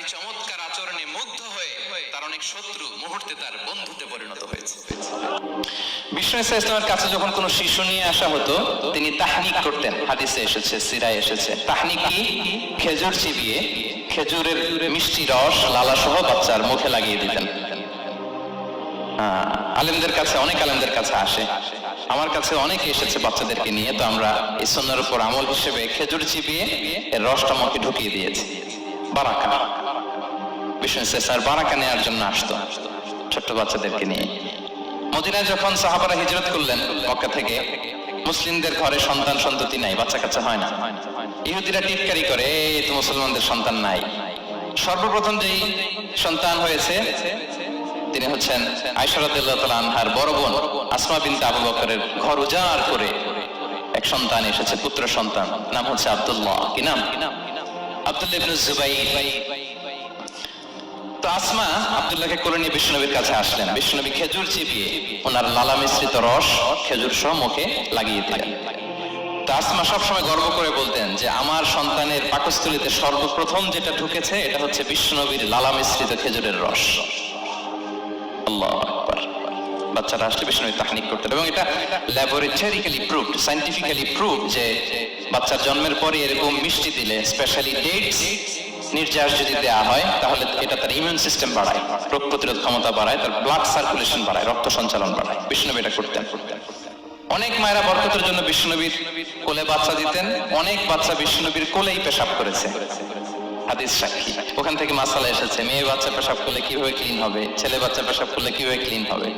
এই চমৎকার আচরণে মুগ্ধ হয়ে তার অনেক শত্রু মুহূর্তে তার বন্ধুতে পরিণত হয়েছে। বিষ্ণু ইসলামের কাছে যখন কোনো শিশু নিয়ে আসা হতো তিনি তাহনিক করতেন। হাদিসে এসেছে, সিরায় এসেছে। তাহনিক কি? খেজুর চিবিয়ে খেজুরের মিষ্টি রস লালা সহ বাচ্চার মুখে লাগিয়ে দিতেন। আলেমদের কাছে, অনেক আলেমদের কাছে আসে, আমার কাছে অনেকে এসেছে বাচ্চাদেরকে নিয়ে। তো আমরা এই সুন্নাহর উপর আমল হিসেবে খেজুর চিবিয়ে এর রসটা মুখে ঢুকিয়ে দিয়েছি। বারাকা, বিষ্ণু ইসলাম বারাকা নেওয়ার জন্য আসতো ছোট্ট বাচ্চাদেরকে নিয়ে। মদিনায় যখন সাহাবারা হিজরত করলেন মক্কা থেকে, মুসলিমদের ঘরে সন্তান সন্ততি নাই, বাচ্চা কাচ্চা হয় না। ইহুদিরা টিটকারি করে, এই তো মুসলমানদের সন্তান নাই। সর্বপ্রথম যেই সন্তান হয়েছে তিনি হচ্ছেন আয়েশা রাদিয়াল্লাহু তাআলা আনহার বড় বোন আসমা বিনতে আবু বকরের ঘর উজাড় করে এক সন্তান এসেছে, পুত্র সন্তান, নাম হচ্ছে আব্দুল্লাহ। কি নাম? আব্দুল্লাহ ইবনে জুবাইর। তো আসমা আব্দুল্লাহকে কোলে নিয়ে বিষ্ণুনবীর কাছে আসলেন। বিষ্ণুনবী খেজুর চিবিয়ে ওনার লালা মিশ্রিত রস খেজুর সহ মুখে লাগিয়ে দিলেন। তো আসমা সবসময় গর্ব করে বলতেন যে আমার সন্তানের পাকস্থলীতে সর্বপ্রথম যেটা ঢুকেছে এটা হচ্ছে বিষ্ণুনবীর লালা মিশ্রিত খেজুরের রস। আল্লাহু আকবার। বাচ্চারা আসলে বিষ্ণুনবী তাহনিক করতেন এবং এটা ল্যাবরেটরিক্যালি প্রুভড, সায়েন্টিফিক্যালি প্রুভড যে বাচ্চার জন্মের পরে এরকম মিষ্টি দিলে, স্পেশালি ডেটস নির্যাস যদি দেওয়া হয় তাহলে এটা তার ইমিউন সিস্টেম বাড়ায়, রোগ প্রতিরোধ ক্ষমতা বাড়ায়, তার ব্লাড সার্কুলেশন বাড়ায়, রক্ত সঞ্চালন বাড়ায়। বিষ্ণুনবী এটা করতেন। অনেক মায়েরা বরকতের জন্য বিষ্ণুনবীর কোলে বাচ্চা দিতেন। অনেক বাচ্চা বিষ্ণুনবীর কোলেই পেশাব করেছে, হাদিস সাক্ষী। ওখান থেকে মাসালা এসেছে, মেয়ে বাচ্চা পেশাব করলে কিভাবে ক্লিন হবে, ছেলে বাচ্চা পেশাব করলে কিভাবে ক্লিন হবে।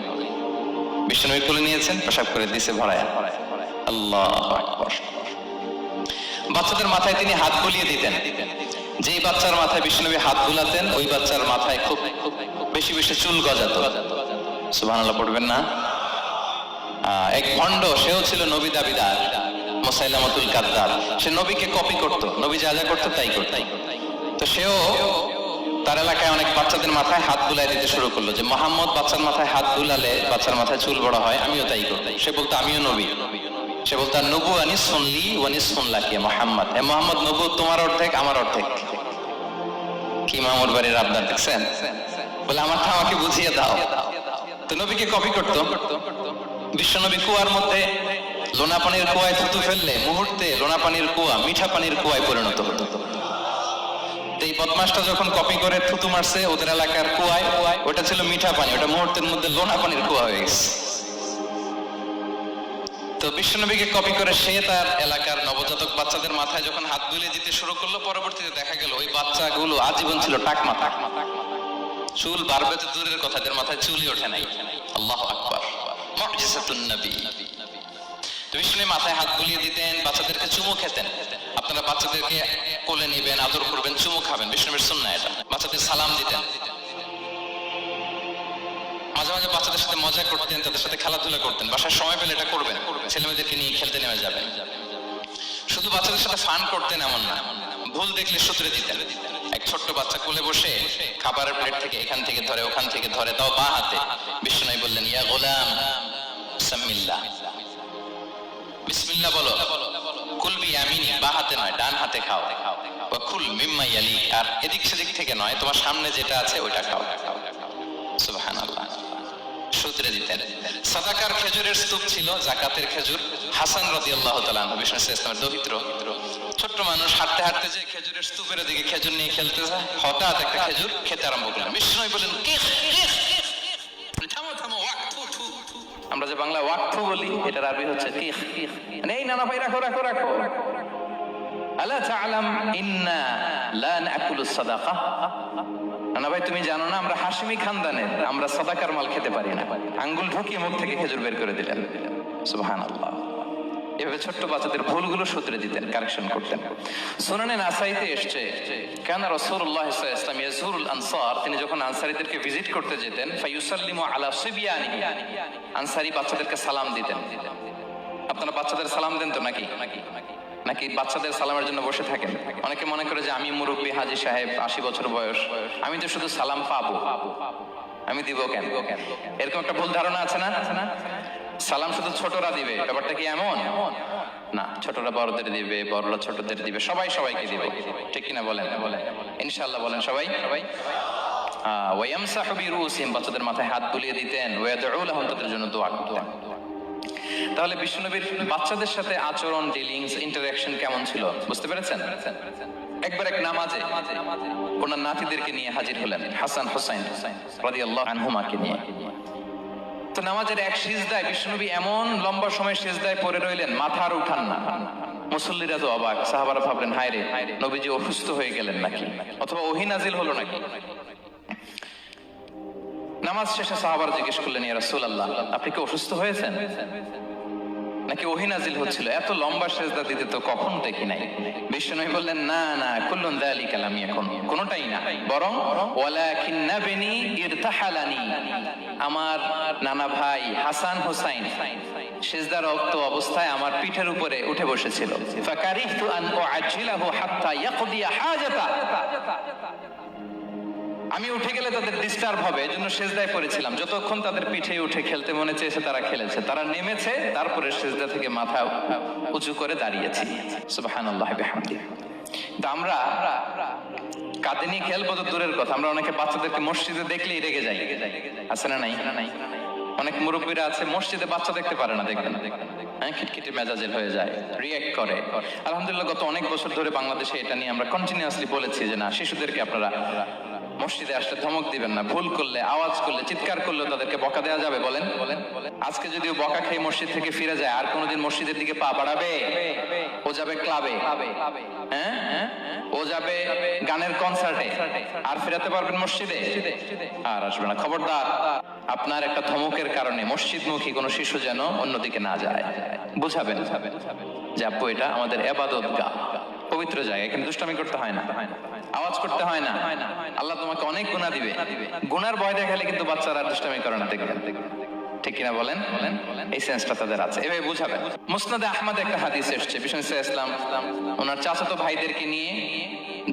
বিষ্ণুনবী কোলে নিয়েছেন, পেশাব করে দিছে ভরায়া। আল্লাহু আকবার। বাচ্চাদের মাথায় তিনি হাত বুলিয়ে দিতেন। যেই বাচ্চার মাথায় বিষ্ণুনবী হাত বুলাতেন ওই বাচ্চার মাথায় খুব বেশি বেশি চুল গজাতো। সুবহানাল্লাহ পড়বেন না? এক ভণ্ড, সেও ছিল নবী দাবিদার, মুসাইলামাতুল কাযযাব। সে নবীকে কপি করত, নবী যা যা করতো তাই করত। তো সেও তার এলাকায় অনেক বাচ্চাদের মাথায় হাত বুলাই দিতে শুরু করলো যে মুহাম্মদ বাচ্চার মাথায় হাত বুলালে বাচ্চার মাথায় চুল বড় হয়, আমিও তাই করতাম। সে বলতো আমিও নবী। সে বলতো নবুয়ানি সুনলি ওয়ানি সুনলাকি মুহাম্মদ। হে মুহাম্মদ, নবুয়ত তোমার অর্ধেক, আমার অর্ধেক। কি মামুর বাড়ির আবদার দেখছেন? বলে আমারটা আমাকে বুঝিয়ে দাও। তো নবীকে কপি করতো। বিশ্বনবী কুয়ার মধ্যে লোনা পানির কুয়ায় থুতু ফেললে মুহূর্তে লোনা পানির কুয়া মিঠা পানির কুয়ায় পরিণত হতো। এই বদমাসটা যখন কপি করে থুতু মারছে ওদের এলাকার কুয়ায়, ওটা ছিল মিঠা পানি, ওটা মুহূর্তের মধ্যে লোনা পানির কুয়া হয়ে গেছে। তো বিশ্বনবীকে কপি করে সে তার এলাকার নবজাতক বাচ্চাদের মাথায় যখন হাত বুলিয়ে দিতে শুরু করলো, পরবর্তীতে দেখা গেল ওই বাচ্চাগুলো আজীবন ছিল টাকমাথা। চুল বাড়বে তো দূরের কথা, এদের মাথায় চুলই ওঠে নাই। আল্লাহু আকবার। মুজিজাতুন নবী। তো বিষ্ণুনবী মাথায় হাত বুলিয়ে দিতেন, বাচ্চাদেরকে চুমু খেতেন। আপনারা বাচ্চাদেরকে কোলে নেবেন, আদর করবেন, চুমু খাবেন, বিষ্ণুনবীর সুন্নাহ এটা। বাচ্চাদের সালাম দিতেন। মাঝে মাঝে বাচ্চাদের সাথে মজা করতেন, তাদের সাথে খেলাধুলা করতেন। বাসায় সময় পেলে এটা করবেন, ছেলেমেয়েদেরকে নিয়ে খেলতে নেমে যাবেন। শুধু বাচ্চাদের সাথে ফান করতেন এমন না, ভুল দেখলে শুধরে দিতেন। এক ছোট্ট বাচ্চা কোলে বসে খাবারের প্লেট থেকে এখান থেকে ধরে ওখান থেকে ধরে, তাও বাঁ হাতে। বিষ্ণুনবী বললেন ইয়া গোলাম সাম্মিল্লাহ, বিসমিল্লাহ বলো। কুল বিয়ামিনি, বাঁ হাতে নয় ডান হাতে খাও। ওয়া কুল মিম্মা ইয়ালি, আর এদিক সেদিক থেকে নয়, তোমার সামনে যেটা আছে ওইটা খাও। সুবহানাল্লাহ। শুধরে দিতেন। সাদাকার খেজুরের স্তূপ ছিল, যাকাতের খেজুর। হাসান রাদিয়াল্লাহু তাআলা আনহু, বিষ্ণু ইসলামের দৌহিত্র, ছোট্ট মানুষ, হাঁটতে হাঁটতে যে খেজুরের স্তূপের দিকে খেজুর নিয়ে খেলতে যায়, হঠাৎ একটা খেজুর খেতে আরম্ভ করলেন। বিষ্ণু বলেন থামো থামো, ওয়াক্তু। আমরা যে বাংলা ওয়াক্তু বলি, এটার আরবি হচ্ছে কিখ। এই নানা ভাই রাখো রাখো রাখো। আলা তাআলাম ইন্না লা নাকুলুস সাদাকা। নানা ভাই তুমি জানো না আমরা হাশিমি খানদানের, আমরা সাদাকার মাল খেতে পারি না। আঙ্গুল ঢুকিয়ে মুখ থেকে খেজুর বের করে দিলেন। সুবহানাল্লাহ। এভাবে ছোট্ট বাচ্চাদের ভুলগুলো শুধরে দিতেন, কারেকশন করতেন। সুনানে নাসাইতে এসেছে কানা রাসূলুল্লাহ সাল্লাল্লাহু আলাইহি ওয়াসাল্লাম ইয়াজুরুল আনসার, তিনি যখন আনসারীদেরকে ভিজিট করতে যেতেন, ফায়ুসাল্লিমু আলা সিবিয়ানিহি, আনসারী বাচ্চাদেরকে সালাম দিতেন। আপনারা বাচ্চাদের সালাম দেন তো নাকি? নাকি বাচ্চাদের সালামের জন্য বসে থাকেন? অনেকে মনে করে যে আমি মুরব্বী, হাজী সাহেব, 80 বছর বয়স, আমি তো শুধু সালাম পাবো, আমি দিব কেন? এরকম একটা ভুল ধারণা আছে না? সালাম শুধু ছোটরা দিবে, ব্যাপারটা কি এমন? না, ছোটরা বড়দের দিবে, বড়রা ছোটদের দিবে, সবাই সবাইকে দিবে, ঠিক কিনা বলেন? ইনশাআল্লাহ বলেন সবাই। ওয়ায়ামসাহু বিরুসিহিম, বাচ্চাদের মাথায় হাত বুলিয়ে দিতেন, ওয়ায়াদউ লাহুম, তাদের জন্য দোয়া করতেন। তাহলে বিশ্বনবীর বাচ্চাদের সাথে আচরণ, ডিলিংস, ইন্টারঅ্যাকশন কেমন ছিল বুঝতে পেরেছেন? একবার এক নামাজে ওনার নাতিদেরকে নিয়ে হাজির হলেন, হাসান হুসাইন রাদিয়াল্লাহু আনহুমাকে নিয়ে। তো নামাজের এক সিজদায় বিশ্বনবী এমন লম্বা সময় সিজদায় পড়ে রইলেন, মাথা আর উঠান না। মুসল্লিরা তো অবাক, সাহাবারা ভাবলেন হায় রে, নবীজি অসুস্থ হয়ে গেলেন নাকি, অথবা ওহী নাজিল হলো নাকি। নামাজ শেষে সাহাবারা জিজ্ঞেস করলেন, ইয়া রাসূলুল্লাহ, আপনি কি অসুস্থ হয়েছেন নাকি ওহী নাজিল হচ্ছিল? এত লম্বা সিজদা দিতে তো কখন দেখি নাই। বিশ্বনবী বললেন, না না, কুল্লুন যালিকা লাম ইয়াকুন, কোনটাই না, বরং ওয়ালাকিন্নাবনি ইরতাহালানি, আমার নানা ভাই হাসান হুসাইন সিজদারত অবস্থায় আমার পিঠের উপরে উঠে বসেছিল। ফাকারিহতু আন উআজ্জিলাহু হাত্তা ইয়াকদিয়া হাজাতা, আমি উঠে গেলে তাদের ডিস্টার্ব হবে, এজন্য সিজদায় পড়েছিলাম। যতক্ষণ তাদের পিঠে উঠে খেলতে মনে চেয়েছে তারা খেলেছে, তারা নেমেছে, তারপরে সিজদা থেকে মাথা উঁচু করে দাঁড়িয়েছি। সুবহানাল্লাহি বিহামদিহি। তা আমরা কাঁধে নিয়ে খেলবো তো দূরের কথা, আমরা অনেকে বাচ্চাদেরকে মসজিদে দেখলেই রেগে যাই, আছে না নাই? অনেক মুরব্বীরা আছে মসজিদে বাচ্চা দেখতে পারে না, দেখবেন হ্যাঁ, খিটখিটে মেজাজের হয়ে যায়, রিঅ্যাক্ট করে। আলহামদুলিল্লাহ গত অনেক বছর ধরে বাংলাদেশে এটা নিয়ে আমরা কন্টিনিউয়াসলি বলেছি যে না, শিশুদেরকে আপনারা মসজিদে আসলে ধমক দিবেন না, ভুল করলে, আওয়াজ করলে, চিৎকার করলে তাদেরকে বকা দেওয়া যাবে? বলেন। আজকে যদিও বকা খেয়ে মসজিদ থেকে ফিরে যায়, আর কোনোদিন মসজিদের দিকে পা বাড়াবে? ও যাবে ক্লাবে, হ্যাঁ, ও যাবে গানের কনসার্টে, আর ফেরাতে পারবেন মসজিদে? আর আসবে না। খবরদার, আপনার একটা ধমকের কারণে মসজিদমুখী কোনো শিশু যেন অন্যদিকে না যায়। বুঝাবেন যে আব্বু, এটা আমাদের ইবাদতগাহ, পবিত্র জায়গা, এখানে দুষ্টামি করতে হয় না, আওয়াজ করতে হয় না, আল্লাহ তোমাকে অনেক গুনাহ দিবে। গুনার ভয় দেখালে কিন্তু বাচ্চারা দুষ্টামি করে না, দেখবেন, ঠিক কিনা বলেন? এই সেন্সটা তাদের আছে, এভাবে বুঝাবেন। মুসনাদে আহমদ একটা হাদিস এসেছে, বিষ্ণু ইসলাম ওনার চাচাতো ভাইদেরকে নিয়ে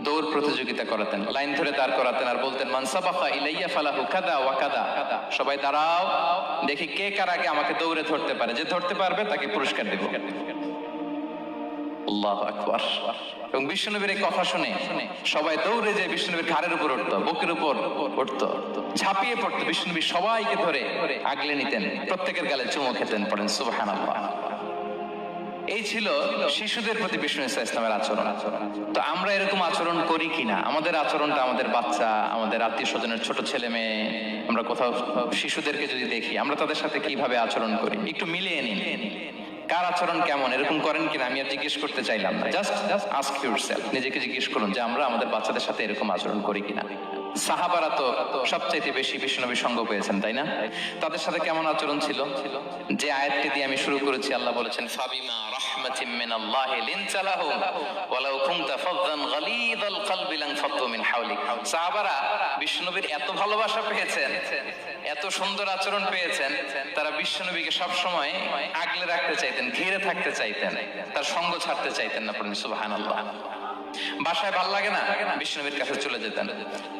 দৌড় প্রতিযোগিতা করাতেন, লাইন ধরে দাঁড় করাতেন, আর বলতেন, মান সাবাকা ইলাইয়া ফালাহু কাদা ওয়া কাদা, সবাই দাঁড়াও, দেখি কে কার আগে আমাকে দৌড়ে ধরতে পারে, যে ধরতে পারবে তাকে পুরস্কার দেব। আল্লাহু আকবার। এবং বিশ্বনবীর এই কথা শুনে সবাই দৌড়ে যে বিশ্বনবীর ঘাড়ের উপর উঠতো, বুকের উপর উঠতো, ঝাঁপিয়ে পড়তো, বিশ্বনবী সবাইকে ধরে আগলে নিতেন, প্রত্যেকের গালে চুমু খেতেন। পড়েন সুবহানাল্লাহ। এই ছিল শিশুদের প্রতি বিষ্ণু ইসলামের আচরণ। তো আমরা এরকম আচরণ করি কিনা? আমাদের আচরণটা আমাদের বাচ্চা, আমাদের আত্মীয় স্বজনের ছোট ছেলে মেয়ে, আমরা কোথাও শিশুদেরকে যদি দেখি, আমরা তাদের সাথে কিভাবে আচরণ করি, একটু মিলিয়ে নিন কার আচরণ কেমন, এরকম করেন কিনা। আমি আর জিজ্ঞেস করতে চাইলাম না, জাস্ট আস্ক ইউরসেলফ, নিজেকে জিজ্ঞেস করুন যে আমরা আমাদের বাচ্চাদের সাথে এরকম আচরণ করি কিনা। সাহাবারা তো সবচাইতে বেশি বিশ্বনবীর সঙ্গ পেয়েছেন, তাই না? তাদের সাথে কেমন আচরণ ছিল? যে আয়াতটি দিয়ে আমি শুরু করেছি, আল্লাহ বলেছেন, ফাবিমা রাহমাতিম মিনাল্লাহি লিনতা লাহুম ওয়ালাউ কুনতা ফাযযান গালিযাল কলবি লানফাদ্দু মিন হাওলিক। সাহাবারা বিশ্বনবীর এত ভালোবাসা পেয়েছেন, এত সুন্দর আচরণ পেয়েছেন, তারা বিশ্বনবীকে সব সময় আগলে রাখতে চাইতেন, ঘিরে থাকতে চাইতেন, তার সঙ্গ ছাড়তে চাইতেন না। পড়েন সুবহানাল্লাহ। বাসায় ভাল লাগে না, বিশ্বনবীর কাছে চলে যেতেন।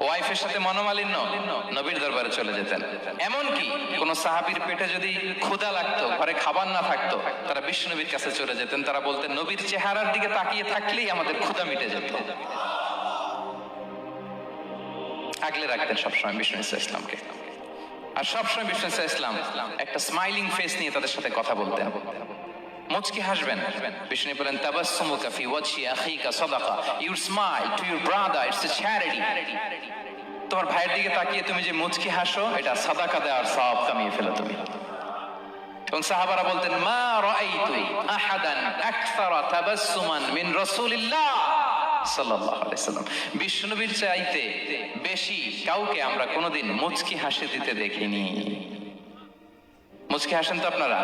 ওয়াইফের সাথে মনোমালিন্য, নবীর দরবারে চলে যেতেন। এমনকি কোন সাহাবীর পেটে যদি ক্ষুধা লাগতো, ঘরে খাবার না থাকতো, তারা বিশ্বনবীর কাছে চলে যেতেন। তারা বলতেন, নবীর চেহারার দিকে তাকিয়ে থাকলেই আমাদের ক্ষুধা মিটে যেত। আগলে রাখতেন সবসময় বিষ্ণু ইসলামকে। আর সবসময় বিষ্ণু ইসলাম একটা স্মাইলিং ফেস নিয়ে তাদের সাথে কথা বলতেন, মুচকি হাসবেন। বিষ্ণু বলেন, তাবাসসুমুকা ফি ওয়াজহি আখিকা সাদাকা, you smile to your brother, it's a charity. তোমার ভাইয়ের দিকে তাকিয়ে তুমি যে মুচকি হাসো, এটা সাদাকা দেওয়ার সওয়াব কামিয়ে ফেলো তুমি। এবং সাহাবারা বলতেন, মা রাআইতু আহাদান আকসারা তাবাসসুমান মিন রাসূলিল্লাহ সাল্লাল্লাহু আলাইহি ওয়াসাল্লাম। বিশ্বনবীর চাইতে বেশি কাউকে আমরা কোনোদিন মুচকি হাসি দিতে দেখিনি। মুচকি হাসেন তো আপনারা?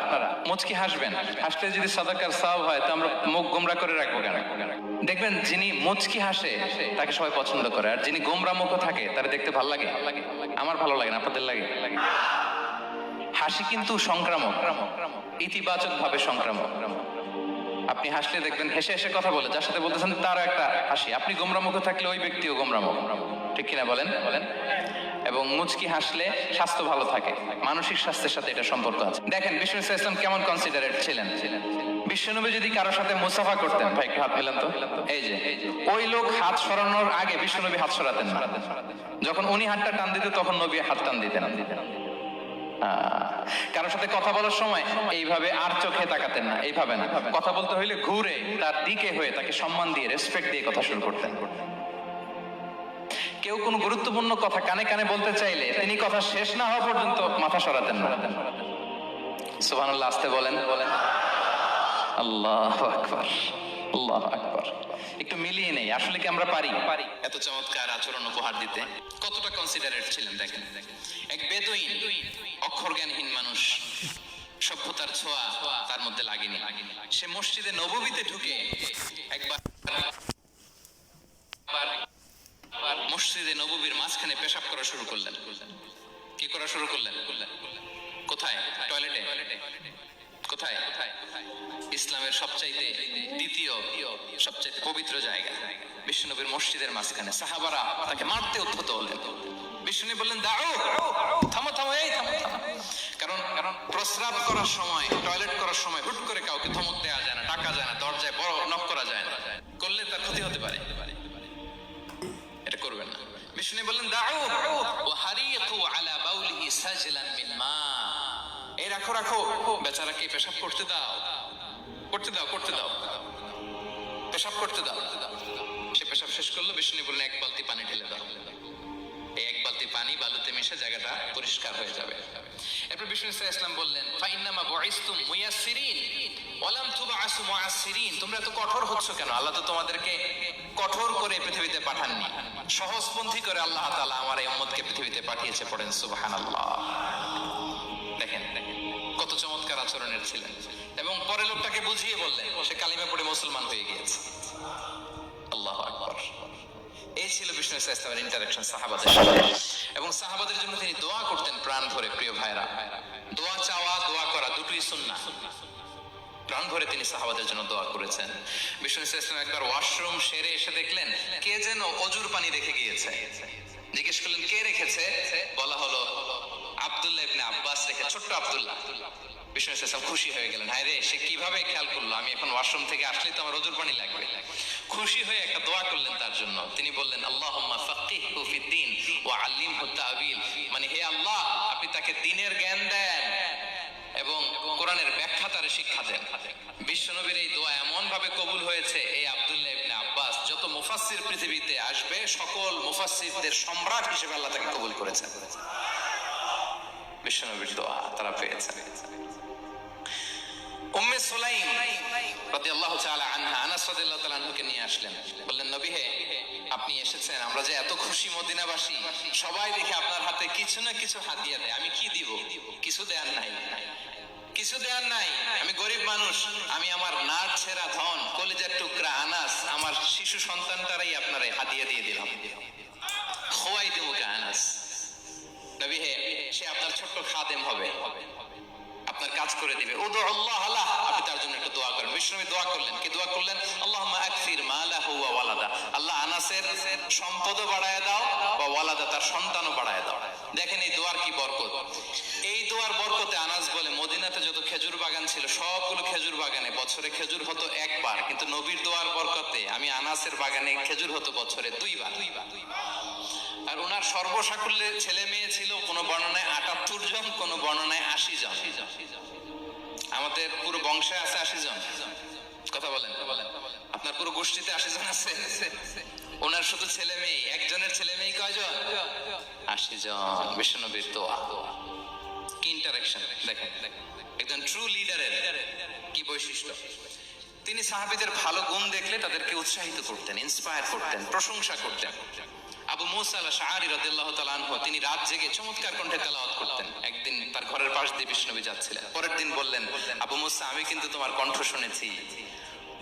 মুচকি হাসবেন, হাসলে যদি সাদাকার সওয়াব হয়, তো আমরা মুখ গোমরা করে রাখবো কেন? দেখবেন, যিনি মুচকি হাসে তাকে সবাই পছন্দ করে, আর যিনি গোমরা মুখ থাকে তারা দেখতে ভালো লাগে। আমার ভালো লাগে না, আপনাদের লাগে? হাসি কিন্তু সংক্রামক, ইতিবাচক ভাবে সংক্রামক। আপনি হাসলে দেখবেন হেসে হেসে কথা বলে, যার সাথে বলতেছেন তারও একটা হাসি। আপনি গোমরা মুখ থাকলে ওই ব্যক্তিও গোমরা মুখ, ঠিক কিনা বলেন? এবং মুচকি হাসলে স্বাস্থ্য ভালো থাকে, মানসিক স্বাস্থ্যের সাথে এটা সম্পর্ক আছে। দেখেন বিষ্ণু ইসলাম কেমন কনসিডারেট ছিলেন। বিশ্বনবী যদি কারোর সাথে মুসাফা করতেন, ভাই একটু হাত মিলান তো, এই যে ওই লোক হাত সরানোর আগে বিশ্বনবী হাত সরাতেন না। যখন উনি হাতটা টান দিতেন তখন নবী হাত টান দিতেন। কারোর সাথে কথা বলার সময় এইভাবে আর চোখে তাকাতেন না, এইভাবে না, কথা বলতে হইলে ঘুরে তার দিকে হয়ে তাকে সম্মান দিয়ে রেসপেক্ট দিয়ে কথা শুরু করতেন। কেউ কোনো গুরুত্বপূর্ণ কথা কানে কানে বলতে চাইলে তিনি কথা শেষ না হওয়া পর্যন্ত মাথা সরাতেন না। সুবহানাল্লাহ, আস্তে বলেন। আল্লাহু আকবার, আল্লাহু আকবার। একটু মিলিয়ে নেই, আসলে কি আমরা পারি এত চমৎকার আচরণ উপহার দিতে? কতটা কনসিডারেট ছিলেন দেখেন। এক বেদুইন, অক্ষর জ্ঞানহীন মানুষ, সভ্যতার ছোঁয়া তার মধ্যে লাগেনি। সে মসজিদে নববীতে ঢুকে একবার মসজিদে নববীর মাঝখানে পেশাব করা শুরু করলেন। কি করা শুরু করলেন? কোথায়? টয়লেটে। কোথায়? ইসলামের সবচাইতে দ্বিতীয় সবচাইতে পবিত্র জায়গা বিশ্বনবীর মসজিদের মাঝখানে। সাহাবারা তাকে মারতে উদ্যত হলেন। বিশ্বনবী বললেন, দাও, থামো থামো, এই থামো থামো। কারণ প্রস্রাব করার সময়, টয়লেট করার সময় হুট করে কাউকে ধমক দেওয়া যায় না, ডাকা যায় না, দরজায় বড় নক করা যায় না, করলে তার ক্ষতি হতে পারে, এটা করবেন না। বিষ্ণু বললেন, দাউ ওয়া হারিকু আলা বাউলিহি সাজলান মিন মা। এই রাখো রাখো, বেচারাকে পেশাব করতে দাও, করতে দাও, করতে দাও, পেশাব করতে দাও। সে পেশাব শেষ করলো। বিষ্ণু বললেন, এক বালতি পানি ঢেলে দাও। এই এক বালতি পানি বালুতে মিশে জায়গাটা পরিষ্কার হয়ে যাবে। এরপর বিষ্ণু সাল্লাল্লাহু আলাইহি ওয়াসাল্লাম বললেন, ফাইন্নামা বুইসতুম মুয়াসসিরিন ওয়া লাম তুবআসু মুআসসিরিন। তোমরা এত কঠোর হচ্ছ কেন? আল্লাহ তো তোমাদেরকে কঠোর করে পৃথিবীতে পাঠাননি, সহজপন্থী করে আল্লাহ তাআলা আমার এই উম্মতকে পৃথিবীতে পাঠিয়েছে। পড়েন সুবহানাল্লাহ। দেখেন কত চমৎকার আচরণের ছিলেন। এবং পরে লোকটাকে বুঝিয়ে বললেন, সে কালিমা পড়ে মুসলমান হয়ে গিয়েছে। আল্লাহু আকবার। এই ছিল বিষ্ণু ইসলামের ইন্টারাকশন সাহাবাদের সাথে। এবং সাহাবাদের জন্য তিনি দোয়া করতেন প্রাণ ভরে। প্রিয় ভাইরা, দোয়া চাওয়া, দোয়া করা দুটোই সুন্নাহ। প্রাণ ভরে তিনি সাহাবাদের জন্য দোয়া করেছেন। বিষ্ণু ইসলাম একবার ওয়াশরুম সেরে এসে দেখলেন কে যেন অজুর পানি রেখে গিয়েছে। জিজ্ঞেস করলেন, কে রেখেছে? বলা হলো, আব্দুল্লাহ ইবনে আব্বাস রেখে, ছোট্ট আব্দুল্লাহ। বিষ্ণু ইসলাম খুশি হয়ে গেলেন, হায় রে, সে কিভাবে খেয়াল করলো? আমি এখন ওয়াশরুম থেকে আসলেই তো আমার অজুর পানি লাগবে। খুশি হয়ে একটা দোয়া করলেন তার জন্য। তিনি বললেন, আল্লাহুম্মা ফাক্কিহহু ফিদ-দীন ওয়া আল্লিমহু তা'ওয়িল। মানে হে আল্লাহ, আপনি তাকে দ্বীনের জ্ঞান দেন এবং কোরআনের ব্যাখ্যা তার শিক্ষা দেন। বিশ্বনবীর এই দোয়া এমন ভাবে কবুল হয়েছে, এই আব্দুল্লাহ ইবনে আব্বাস যত মুফাসসির পৃথিবীতে আসবে, সকল মুফাসসিরদের সম্রাট হিসেবে আল্লাহ তাকে কবুল করেছেন। বিশ্বনবীর দোয়া তারা পেয়েছেন। উম্মে সুলাইম রাদিয়াল্লাহু তাআলা আনহা, আনাস রাদিয়াল্লাহু তাআলা আনহুকে নিয়ে আসলেন। বললেন, নবী হে, আপনি এসেছেন, আমরা যে এত খুশি মদিনাবাসী, সবাই দেখে আপনার হাতে কিছু না কিছু হাদিয়া দেয়। আমি কি দিব? কিছু দেয়ার নাই, কিছু দেয়ার নাই। আমি গরিব মানুষ, আমি আমার নাট ছেঁড়া ধন, কলিজার টুকরা আনাস, আমার শিশু সন্তানটারাই আপনারে হাদিয়া দিয়ে দিলাম। খুয়াইতুমুকা আনাস। নবী হে, সে আপনার ছোট্ট খাদেম হবে, আপনার কাজ করে দিবে। উদু আল্লাহ আলাহ, আপনি তার জন্য একটু দোয়া করেন। বিষ্ণু দোয়া করলেন। কি দোয়া করলেন? আল্লাহুম্মা আকসির মালাহু ওয়া ওয়ালাদা। আল্লাহ আনাসের সম্পদও বাড়ায় দাও, ওয়া ওয়ালাদা, তার সন্তানও বাড়ায় দাও। দেখেন এই দোয়ার কি বরকত। এই দোয়ার বরকতে আনাস বলে, মদিনাতে যত খেজুর বাগান ছিল সবগুলো খেজুর বাগানে বছরে খেজুর হতো একবার, কিন্তু নবীর দোয়ার বরকতে আমি আনাসের বাগানে খেজুর হতো বছরে দুইবার। আর ওনার সর্বসাকুল্যে ছেলে মেয়ে ছিল, কোন বর্ণনায় ৭৮ জন, কোন বর্ণনায় ৮০ জন। আমাদের পুরো বংশে আছে ৮০ জন। কথা বলেন, আপনার পুরো গোষ্ঠীতে ৮০ জন আছে। ওনার শুধু ছেলে মেয়ে, একজনের ছেলে মেয়ে কয়জন? ৮০ জন। বিশ্বনবীর দোয়া কি ইন্টারেকশন দেখেন। একজন ট্রু লিডারের কি বৈশিষ্ট্য। তিনি সাহাবীদের ভালো গুণ দেখলে তাদেরকে উৎসাহিত করতেন, ইন্সপায়ার করতেন, প্রশংসা করতেন। আবু মুসা আল-আশআরী রাদিয়াল্লাহু তাআলা আনহু, তিনি রাত জেগে চমৎকার কণ্ঠে তেলাওয়াত করতেন। একদিন তার ঘরের পাশ দিয়ে বিষ্ণু যাচ্ছিলেন। পরের দিন বললেন, আবু মুসা, আমি কিন্তু তোমার কণ্ঠ শুনেছি,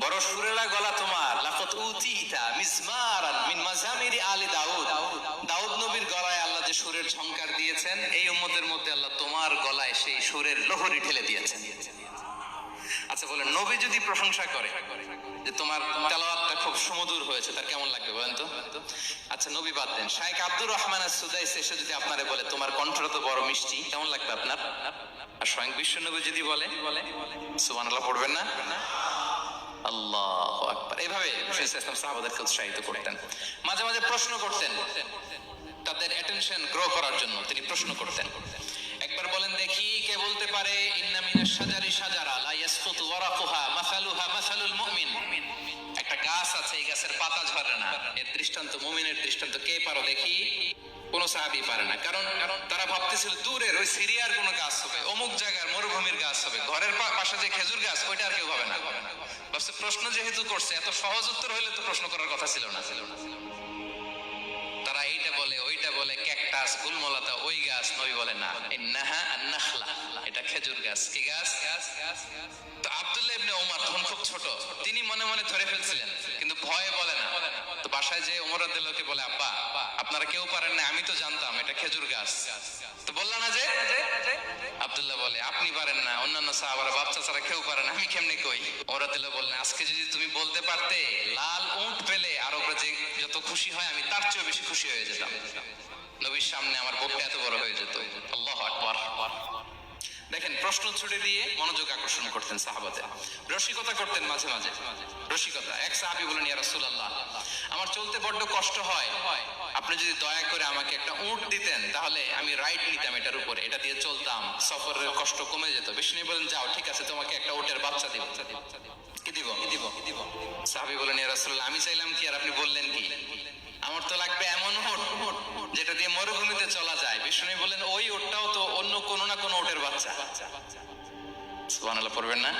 বড় সুরেলা গলা তোমার। লাকাত উতিতা মিজমারান মিন মাজামিরি আলি দাউদ। দাউদ নবীর গলায় আল্লাহ যে সুরের ঝংকার দিয়েছেন, এই উম্মতের মধ্যে আল্লাহ তোমার গলায় সেই সুরের লহরী ঢেলে দিয়েছেন। আচ্ছা বলেন, নবী যদি প্রশংসা করে যে তোমার তেলাওয়াতটা খুব সুমধুর হয়েছে, তার কেমন লাগবে বলেন তো? আচ্ছা নবী বাদ দেন, শাইখ আব্দুর রহমান আস-সুদাইস এসে যদি আপনারে বলে তোমার কণ্ঠটা তো বড় মিষ্টি, কেমন লাগবে আপনার? আর স্বয়ং বিশ্ব নবী যদি বলে, সুবহানাল্লাহ পড়বেন না? আল্লাহু আকবার। এইভাবে ইসলাম সাহাবাদেরকে উৎসাহিত করতেন। মাঝে মাঝে প্রশ্ন করতেন, তাদের অ্যাটেনশন গ্রো করার জন্য তিনি প্রশ্ন করতেন। একবার বলেন দেখি, কে বলতে পারে ইন্না মিনাশ শাজারি শাজারা লা ইয়াসকুতু ওয়ারাকুহা মাসালুহা মাসালুল মুমিন, একটা গাছ আছে এই গাছের পাতা ঝরে না, এর দৃষ্টান্ত মুমিনের দৃষ্টান্ত। কে পারো দেখি? কোন সাহাবী পারে না। কারণ তারা ভাবতেছিল দূরের ওই সিরিয়ার কোন গাছ হবে, অমুক জায়গার মরুভূমির গাছ হবে, ঘরের পাশে যে খেজুর গাছ ওইটা আর কেউ হবে না। ভাবছে প্রশ্ন যেহেতু করছে, এত সহজ উত্তর হইলে তো প্রশ্ন করার কথা ছিল না। তারা এইটা বলে ওইটা বলে, ক্যাকটাস গুলমলতা ওই গাছ। নবী বলে না, ইন্নাহা আন-নাখলা, এটা খেজুর গাছ। কি গাছ? তো আব্দুল্লাহ ইবনে ওমর তখন খুব ছোট, তিনি মনে মনে ধরে ফেলছিলেন কিন্তু ভয়ে বলে না। তো বাসায় যে ওমর রাদিয়াল্লাহু বলে, আব্বা আপনারা কেউ পারেন না, আমি তো জানতাম এটা খেজুর গাছ, তো বললাম না যে। আব্দুল্লাহ বলে আপনি পারেন না, অন্যান্য সাহাবারা বাচ্চা ছাড়া কেউ পারে না, আমি কেমনে কই? ওমর রাদিয়াল্লাহু বললেন আজকে যদি তুমি বলতে পারতে লাল উট পেলে আরবরা যে যত খুশি হয় আমি তার চেয়ে বেশি খুশি হয়ে যেতাম। নবীর সামনে আমার বুকটা এত বড় হয়ে যেত। আল্লাহু আকবার। দেখেন প্রশ্ন ছুড়ে দিয়ে মনোযোগ আকর্ষণ করতেন সাহাবাদের, রসিকতা করতেন মাঝে মাঝে। রসিকতা, এক সাহাবী বলেন ইয়া রাসূলুল্লাহ আমার চলতে বড্ড কষ্ট হয়, আপনি যদি দয়া করে আমাকে একটা উট দিতেন তাহলে আমি রাইড নিতাম এটার উপরে, এটা দিয়ে চলতাম, সফরের কষ্ট কমে যেত। বিষ্ণু বলেন যাও ঠিক আছে, তোমাকে একটা উটের বাচ্চা দিব। কি দিব? সাহাবী বলেন ইয়া রাসূলুল্লাহ আমি চাইলাম কি আর আপনি বললেন কি? আমার তো লাগবে এমন উট যেটা দিয়ে মরুভূমিতে চলা যায়। বিষ্ণু বলেন ওই উটটাও তো অন্য কোনো না কোনো উটের বাচ্চা। সুবহানাল্লাহ পড়বেন না?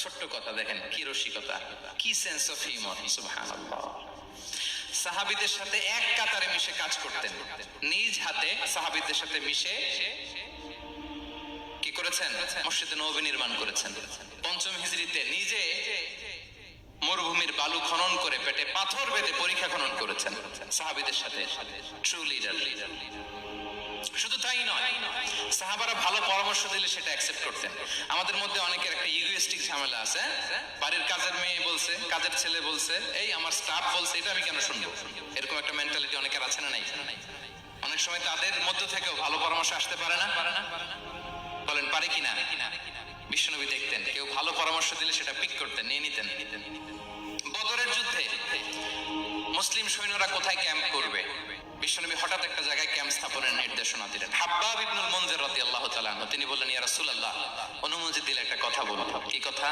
ছোট্ট কথা, দেখেন কি রসিকতা, কি সেন্স অফ হিউমার। সুবহানাল্লাহ। সাহাবীদের সাথে এক কাতারে মিশে কাজ করতেন, নিজ হাতে সাহাবীদের সাথে মিশে কি করেছেন? মসজিদে নববী নির্মাণ করেছেন। পঞ্চম হিজরিতে নিজে মরুভূমির বালু খনন করে পেটে পাথর বেঁধে পরীক্ষা খনন করেছেন সাহাবীদের সাথে। True leader. শুধু তাই নয়, সাহাবারা ভালো পরামর্শ দিলে সেটা অ্যাকসেপ্ট করতেন। আমাদের মধ্যে অনেকের একটা ইগোইস্টিক ঝামেলা আছে, বাড়ির কাজের মেয়ে বলছে, কাজের ছেলে বলছে, এই আমার স্টাফ বলছে, এটা আমি কেন শুনবো? এরকম একটা মেন্টালিটি অনেকের আছে না নাই? অনেক সময় তাদের মধ্য থেকেও ভালো পরামর্শ আসতে পারে না। বলেন পারে কিনা? বিশ্বনবী দেখতেন কেউ ভালো পরামর্শ দিলে সেটা পিক করতেন, নিয়ে নিতেন। বদরের যুদ্ধে মুসলিম সৈন্যরা কোথায় ক্যাম্প করবে, বিশ্বনবী হঠাৎ একটা জায়গায় ক্যাম্প স্থাপনের নির্দেশনা দিলেন। হাব্বাব ইবনুল মুনজির রাদিয়াল্লাহু তাআলা আনহু তিনি বললেন ইয়া রাসূলুল্লাহ অনুমতি দিলে একটা কথা বলবো। কি কথা?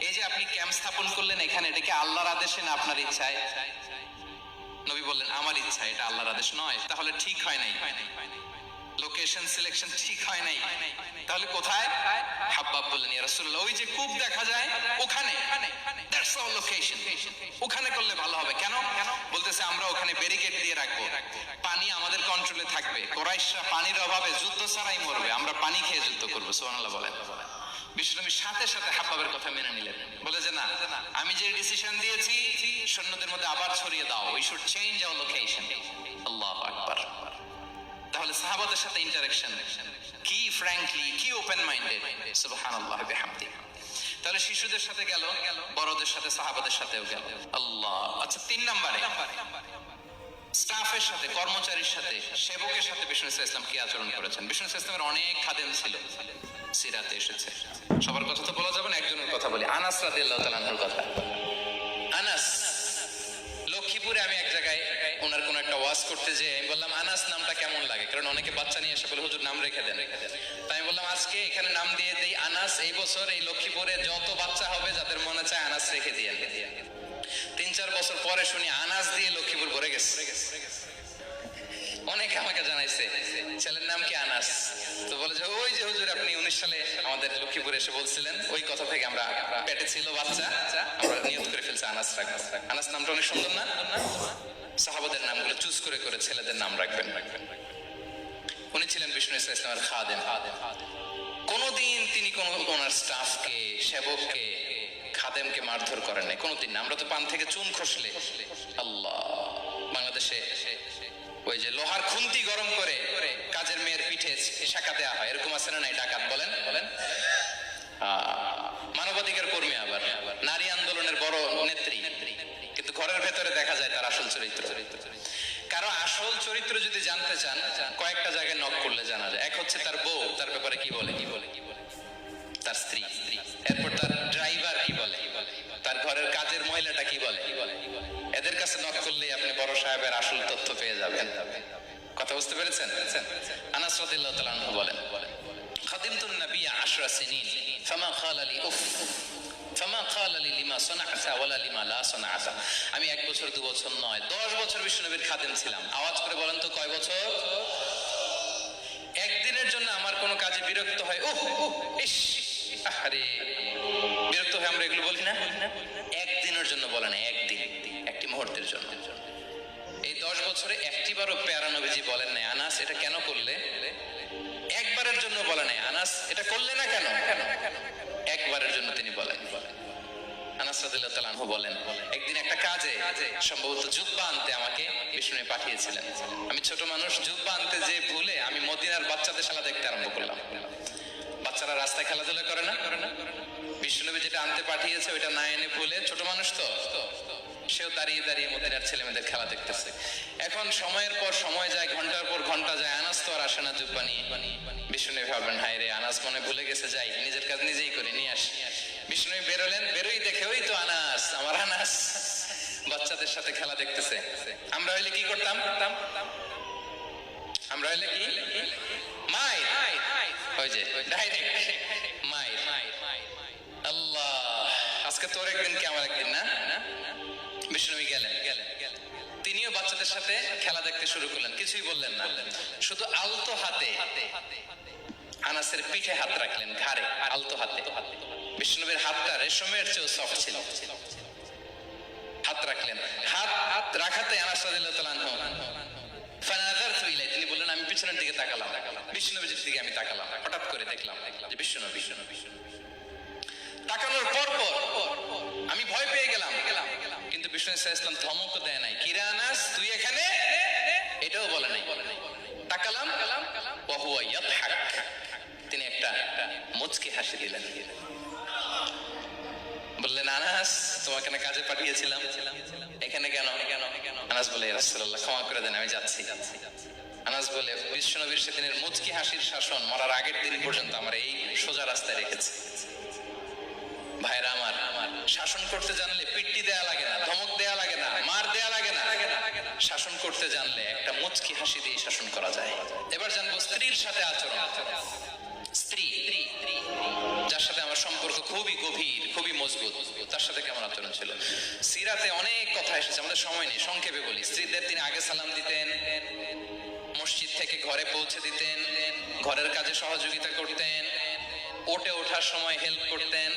এই যে আপনি ক্যাম্প স্থাপন করলেন এখানে, এটা কি আল্লাহর আদেশে না আপনার ইচ্ছায়? নবী বললেন আমার ইচ্ছা, এটা আল্লাহর আদেশ নয়। তাহলে ঠিক হয় নাই, লোকেশন সিলেকশন ঠিক হয় নাই, তাহলে কোথায়? হাব্বাব বললেন ইয়া রাসূলুল্লাহ ওই যে কূপ দেখা যায় ওখানে, দ্যাটস আওয়ার লোকেশন, ওখানে করলে ভালো হবে। কেন? বলতেছে আমরা ওখানে ব্যারিকেড দিয়ে রাখবো, পানি আমাদের কন্ট্রোলে থাকবে, কুরাইশরা পানির অভাবে যুদ্ধ ছাড়াই মরবে, আমরা পানি খেয়ে যুদ্ধ করবো। সুবহানাল্লাহ বলেন। বিশ্বনবী সাথে সাথে হাব্বাবের কথা মেনে নিলেন, বলে যে না আমি যে ডিসিশন দিয়েছি সৈন্যদের মধ্যে আবার ছড়িয়ে দাও, we should change our location. আল্লাহু আকবার। তাহলে সাহাবাদের সাথে ইন্টারেকশন কি ফ্র্যাঙ্কলি, কি ওপেন মাইন্ডেড। সুবহানাল্লাহ বিহামদি। তাহলে শিশুদের সাথে গেল, বড়দের সাথে সাহাবাদের সাথেও গেল। আল্লাহ। আচ্ছা 3 নম্বরে স্টাফের সাথে, কর্মচারীর সাথে, সেবকের সাথে বিষ্ণু ইসলাম কি আচরণ করেছেন? বিষ্ণু ইসলামের অনেক খাদেম ছিল, সিরাতে এসেছে। সবার কথা তো বলা যাবে না, একজনের কথা বলি, আনাস রাদিয়াল্লাহু তাআলা আনহুর কথা। আনাস লক্ষ্মীপুরে আমি এক জায়গায় ওনার কোন একটা ওয়াজ করতে যে আমি বললাম আনাস নামটা কেমন লাগে, কারণ অনেকে বাচ্চা নিয়ে এসে বলে হুজুর নাম রেখে দেন। তাই আমি বললাম আজকে এখানে নাম দিয়ে দেই আনাস, এই বছর এই লক্ষ্মীপুরে যত বাচ্চা হবে যাদের মনে চায় আনাস রেখে দিয়ে। 3-4 বছর পরে শুনি আনাস দিয়ে লক্ষ্মীপুর ভরে গেছে। অনেকে আমাকে জানাইছে ছেলের নাম কি আনাস, তো বলে যে ওই যে হুজুর আপনি 19 সালে আমাদের লক্ষ্মীপুরে এসে বলছিলেন, ওই কথা থেকে আমরা পেটে ছিল বাচ্চা, আমরা নিয়ত করে ফেলছি আনাস রাখবো। আনাস নামটা অনেক সুন্দর না? সাহাবাদের নামগুলো চুজ করে করে ছেলেদের নাম রাখবেন। উনি ছিলেন বিষ্ণু ইসলামের খাদেম। কোনদিন তিনি কোন ওনার স্টাফকে, সেবককে, খাদেমকে মারধর করেন নাই, কোনদিন না। আমরা তো পান থেকে চুন খসলে আল্লাহ, বাংলাদেশে ওই যে লোহার খুন্তি গরম করে কাজের মেয়ের পিঠে শাঁকা দেওয়া হয়, এরকম আছে না নাই? ডাকাত বলেন মানবাধিকার কর্মী, আবার নারী আন্দোলনের বড় নেত্রী, কিন্তু ঘরের ভেতরে দেখা যায় তার আসল চরিত্র। কারো আসল চরিত্র যদি জানতে চান, কয়েকটা জায়গায় নক করলে জানা যায়। এক হচ্ছে তার বউ, তার ব্যাপারে কি বলে, তার স্ত্রী, এরপর তার ড্রাইভার কি বলে, তার ঘরের কাজের মহিলাটা কি বলে। এদের কাছে নক করলেই আপনি বড় সাহেবের আসল তথ্য পেয়ে যাবেন। কথা বুঝতে পেরেছেন? আনাস রাদিয়াল্লাহু তাআলা আনহু বলেন, খাদিমতুন নবী 10 সিনিন ফামা ক্বালা লি উফ ফামা ক্বালা লি লিমা সানাআতা ওয়ালা লিমা লা সানাআতা। আমি 1 বছর 2 বছর নয়, 10 বছর বিশ্বনবীর খাদেম ছিলাম। আওয়াজ করে বলেন তো কয় বছর? একদিনের জন্য আমার কোনো কাজে বিরক্ত হয়, উফ ইস আরে, বিরক্ত হয় আমরা এগুলো বলি না? একদিনের জন্য বলে না, একদিন, একটি মুহূর্তের জন্য। এই 10 বছরে একটিবারও পেয়ারা নবীজি বলেন নাই, আনাস এটা কেন করলে? একবারের জন্য বলে নাই, আনাস এটা করলে না কেন? একবারের জন্য তিনি বলেন। আনাস রাদিয়াল্লাহু তাআলা আনহু বলেন, একদিন একটা কাজে সম্ভবত জুব্বা আনতে আমাকে বিষ্ণু পাঠিয়েছিলেন। আমি ছোট মানুষ, জুব্বা আনতে যে ভুলে আমি মদিনার বাচ্চাদের খেলা দেখতে আরম্ভ করলাম। বাচ্চারা রাস্তায় খেলাধুলা করে না? বিষ্ণুনবী যেটা আনতে পাঠিয়েছে ওইটা না এনে ভুলে, ছোট মানুষ তো, সেও দাঁড়িয়ে দাঁড়িয়ে মদিনার ছেলেমেয়েদের খেলা দেখতেছে। এখন সময়ের পর সময় যায়, ঘন্টার পর ঘন্টা যায়, আনাস তো আর আসে না জুব্বা নিয়ে। বিষ্ণুনবী ভাবলেন, হায় রে, আনাস মনে ভুলে গেছে, যাই নিজের কাজ নিজেই করে নিয়ে আসি। বিষ্ণুনবী বেরোলেন, বেরোই দেখে ওই তো আনাস, আমার আনাস বাচ্চাদের সাথে খেলা দেখতেছে। আমরা হইলে কি করতাম? আমরা হইলে কি মাই ওই যে ডাইরেক্ট মাই। আল্লাহ, আজকে তোর একদিন কি আমার একদিন না? বিষ্ণুনবী গেলেন, তিনিও বাচ্চাদের সাথে খেলা দেখতে শুরু করলেন, কিছুই বললেন না, শুধু আলতো হাতে আনাসের পিঠে হাত রাখলেন, ঘাড়ে আলতো হাতে। বিষ্ণুনবীর হাতটা রেশমের চেয়েও সফট ছিল। হাত রাখলেন, হাত রাখাতে আনাস রাদিয়াল্লাহু তাআলা আনহু ফানাযারতু ইলাইহি, তিনি বললেন আমি পিছনের দিকে তাকালাম, বিষ্ণুনবীর দিকে আমি তাকালাম, হঠাৎ করে দেখলাম যে বিষ্ণুনবী। তাকানোর পর আমি ভয় পেয়ে গেলাম, কিন্তু বিষ্ণু সাল্লাল্লাহু আলাইহি ওয়াসাল্লাম ধমক দেয় নাই, কিরে আনাস তুই এখানে, এটাও বলে নাই। তাকালাম, ওয়া হুয়া ইয়াদহাক, তিনি একটা মুচকি হাসি দিলেন, বললেন আনাস তোমাকে না কাজে পাঠিয়েছিলাম, এখানে কেন? আনাস বলে, ইয়া রাসূলুল্লাহ ক্ষমা করে দেন, আমি যাচ্ছি। আনাস বলে, বিশ্বনবীর সেদিনের মুচকি হাসির শাসন মরার আগের দিন পর্যন্ত আমার এই সোজা রাস্তায় রেখেছে। ভাইরা আমার, শাসন করতে জানলে পিট্টি দেয়া লাগে না, ধমক দেয়া লাগে না, মার দেয়া লাগে না। শাসন করতে জানলে একটা মুচকি হাসি দিয়ে শাসন করা যায়। এবার জানবো স্ত্রীর সাথে আচরণ। স্ত্রী যার সাথে আমার সম্পর্ক খুবই গভীর, খুবই মজবুত, তার সাথে কেমন আচরণ ছিল? সিরাতে অনেক কথা এসেছে, আমাদের সময় নেই, সংক্ষেপে বলি। স্ত্রীদের তিনি আগে সালাম দিতেন, মসজিদ থেকে ঘরে পৌঁছে দিতেন, ঘরের কাজে সহযোগিতা করতেন, ওঠে ওঠার সময় হেল্প করতেন,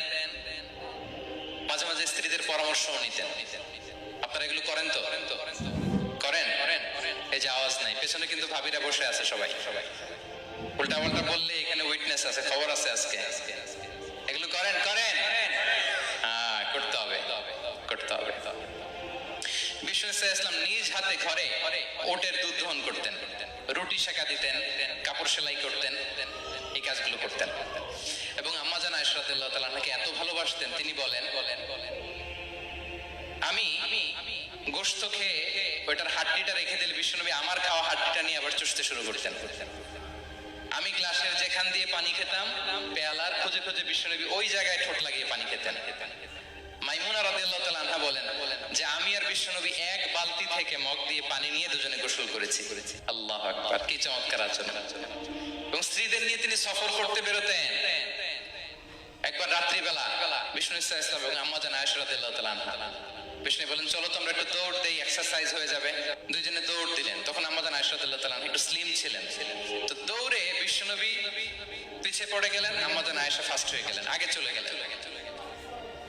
মাঝে মাঝে স্ত্রীদের পরামর্শও নিতেন। আপনারা এগুলো করেন তো? করেন? এই যে আওয়াজ নাই, পেছনে কিন্তু ভাবিরা বসে আছে সবাই। উল্টা পাল্টা বললে এখানে উইটনেস আছে, খবর আছে আজকে। এগুলো করেন? হ্যাঁ, করতে হবে। বিষ্ণু সাল্লাল্লাহু আলাইহি ওয়াসাল্লাম নিজ হাতে ঘরে ওটের দুধ দহন করতেন, রুটি সেকা দিতেন, কাপড় সেলাই করতেন, এই কাজগুলো করতেন। এবং আম্মা জান আয়েশা রাদিয়াল্লাহু তাআলা আনহাকে এত ভালোবাসতেন, তিনি বলেন, আমি গোশত খেয়ে ওইটার হাড্ডিটা রেখে দিলে বিশ্বনবী আমার খাওয়া হাড্ডিটা নিয়ে আবার চুষতে শুরু করতেন। আমি গ্লাসের যেখান দিয়ে পানি খেতাম, পেয়ালার খুঁজে খুঁজে বিশ্বনবী ওই জায়গায় ঠোঁট লাগিয়ে পানি খেতেন। মাইমুনা রাদিয়াল্লাহু তাআলা আনহা বলেন যে আমি আর বিশ্বনবী এক বালতি থেকে মগ দিয়ে পানি নিয়ে দুজনে গোসল করেছি। আল্লাহু আকবার, কি চমৎকার আচরণ! এবং স্ত্রীদের নিয়ে তিনি সফর করতে বেরোতেন। একবার রাত্রিবেলা বিষ্ণু সাল্লাল্লাহু আলাইহি ওয়াসাল্লাম এবং আম্মা জান আয়েশা রাদিয়াল্লাহু তাআলা আনহা, বিষ্ণু বলেন চলো তো আমরা একটু দৌড় দেই, এক্সারসাইজ হয়ে যাবে। দুইজনে দৌড় দিলেন। তখন আম্মা জান আয়েশা রাদিয়াল্লাহু তাআলা আনহা একটু স্লিম ছিলেন, তো দৌড়ে বিশ্বনবী পিছে পড়ে গেলেন, আম্মা জান আয়েশা ফার্স্ট হয়ে গেলেন, আগে চলে গেলেন।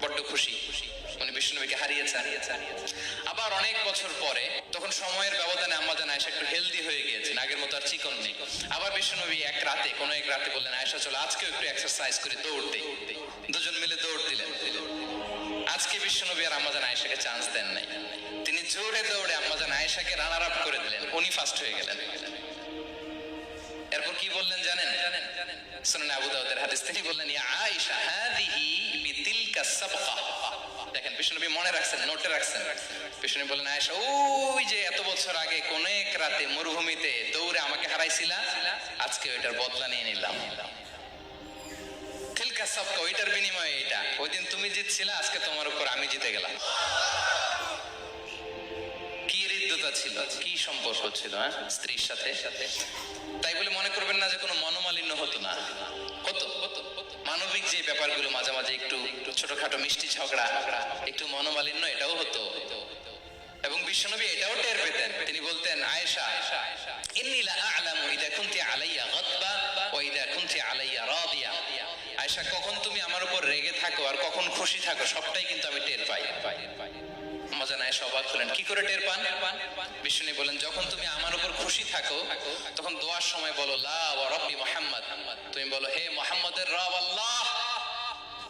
বড্ড খুশি, উনি বিষ্ণুনবীকে হারিয়েছে। আবার অনেক বছর পরে, তখন সময়ের ব্যবধানে আম্মা জান আয়েশা একটু হেলদি হয়ে গিয়েছেন, আগের মতো আর চিকন নেই। আবার বিষ্ণুনবী কোনো এক রাতে বললেন, আয়েশা চলো আজকেও একটু এক্সারসাইজ করে দৌড় দেই। দুজন মিলে দৌড় দিলেন। আজকে বিশ্বনবী আর আম্মা জান আয়েশাকে চান্স দেন নাই, তিনি জোরে দৌড়ে আম্মা জান আয়েশাকে রানার আপ করে দিলেন, উনি ফার্স্ট হয়ে গেলেন। এরপর কি বললেন জানেন? সুনানে আবু দাউদের হাদিস, তিনি বললেন, ইয়া আয়েশা হাযিহি তিলকা সাবকা। দেখেন বিশ্বনবী মনে রাখছেন, নোটে রাখছেন। বিশ্বনবী বলেন, আয়েশা ওই যে এত বছর আগে কোন এক রাতে মরুভূমিতে দৌড়ে আমাকে হারাইছিলা, আজকে ওইটার বদলা নিয়ে নিলাম। তিলকা সাবকা, ওইটার বিনিময়ে এটা। ওই দিন তুমি জিতছিলা, আজকে তোমার উপর আমি জিতে গেলাম। কি হৃদ্যতা ছিল, কি সম্পর্ক ছিল স্ত্রীর সাথে। তাই বলে মনে করবেন না যে কোনো মনোমালিন্য হতো না, হতো। মানবিক যে ব্যাপারগুলো মাঝে মাঝে একটু ছোটখাটো মিষ্টি ঝগড়া, একটু মনোমালিন্য, এটাও হতো। এবং বিশ্বনবী এটাও টের পেতেন। তিনি বলতেন, আয়েশা ইন্নী লা আ'লামু ইযা কুনতি আলাইয়া গাদবা ওয়া ইযা কুনতি আলাইয়া রাদিয়া। আয়েশা, কখন তুমি আমার উপর রেগে থাকো আর কখন খুশি থাকো সবটাই কিন্তু আমি টের পাই। মজান আয়েশা অবাক হলেন, কি করে টের পান? বিশ্বনবী বলেন, যখন তুমি আমার উপর খুশি থাকো তখন দোয়ার সময় বলো লা ওয়া রাব্বি মুহাম্মদ, তুমি বলো হে মুহাম্মদের রব আল্লাহ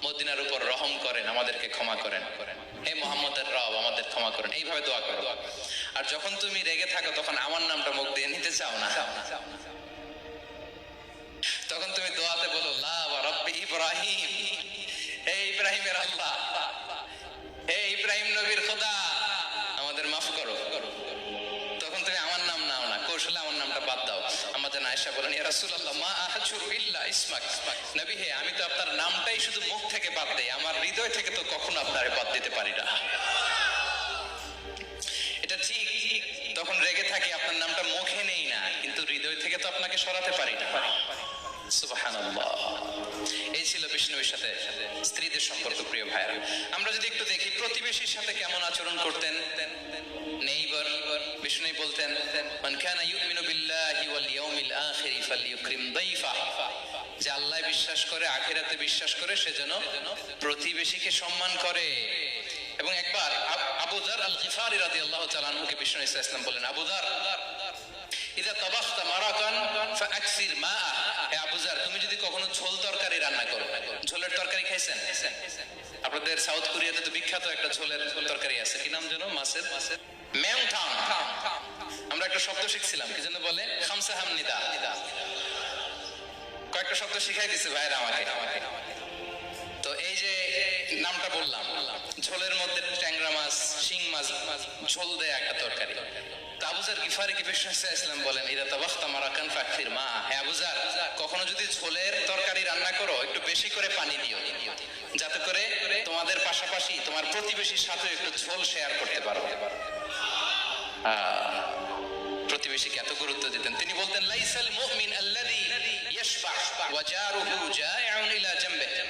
মদিনার উপর রহম করেন, আমাদেরকে ক্ষমা করেন। হে মুহাম্মদের রব আমাদের ক্ষমা করেন, এইভাবে দোয়া করো। আর যখন তুমি রেগে থাকো তখন আমার নামটা মুখ দিয়ে নিতে চাও না, তখন তুমি দোয়াতে বলো লা ওয়া রাব্বি ইব্রাহিম, হে ইব্রাহিমের আল্লাহ, হে ইব্রাহিম নবীর খোদা আমাদের মাফ করো। তখন তুমি আমার নাম নাও না, কৌশলে আমার নামটা বাদ দাও। আমাদের আয়েশা বলেন, ইয়া রাসূলুল্লাহ মা আহজুরু ইল্লা ইসমাক, নবী হে আমি তো আপনার নামটাই শুধু মুখ থেকে বাদ দেই, আমার হৃদয় থেকে তো কখনো আপনারে বাদ দিতে পারি না। এটা ঠিক, তখন রেগে থাকি আপনার নামটা মুখে নেই না, কিন্তু হৃদয় থেকে তো আপনাকে সরাতে পারি না। সুবহানাল্লাহ। এই ছিল বিষ্ণুর সাথে স্ত্রীদের সম্পর্ক। প্রিয় ভাইরা, আমরা যদি একটু দেখি প্রতিবেশীর সাথে কেমন আচরণ করতেন নেইবার। বিষ্ণু বলতেন, মান কানা ইউমিনু বিল্লাহি ওয়াল ইয়াউমিল আখির ফালইউকরিম দাইফা, যে আল্লাহ বিশ্বাস করে, আখিরাতে বিশ্বাস করে, সে যেন প্রতিবেশীকে সম্মান করে। এবং একবার আবু যার আল গিফারি রাদিয়াল্লাহু তাআলা আনহুকে বিষ্ণু ইসা ইসলাম বলেন, আবু যার ইযা তাবাখতা মারাকান ফাআকসির মা, হে আবু যার তুমি যদি কখনো ঝোল তরকারি রান্না করো, ঝোলের তরকারি খাইছেন? আপনাদের সাউথ কোরিয়াতে তো বিখ্যাত একটা ঝোলের তরকারি আছে, কি নাম যেন, মাছের মেংথাং। আমরা একটা শব্দ শিখছিলাম, কি যেন বলে, খামসা হামনিদা। কয়েকটা শব্দ শিখাই দিছে ভাইরা আমাকে। তো এই যে নামটা বললাম, ঝোলের মধ্যে ট্যাংরা মাছ, শিং মাছ ঝোল দেয় একটা তরকারি। তো আবু যার গিফারিকে বিষ্ণু ইসলাম বলেন, ইদা তাবাখতা মারাকান ফাকফির মা, হে আবু যার কখনো যদি ঝোলের তরকারি রান্না করো একটু বেশি করে পানি দিও, যাতে করে তোমাদের পাশাপাশি তোমার প্রতিবেশীর সাথে একটু ঝোল শেয়ার করতে পারো। প্রতিবেশীকে এত গুরুত্ব দিতেন। তিনি বলতেন, লাইসাল মুমিন আল্লাযী ইয়াশবা ওয়া জারুহু জাইউন ইলা জামবিহি,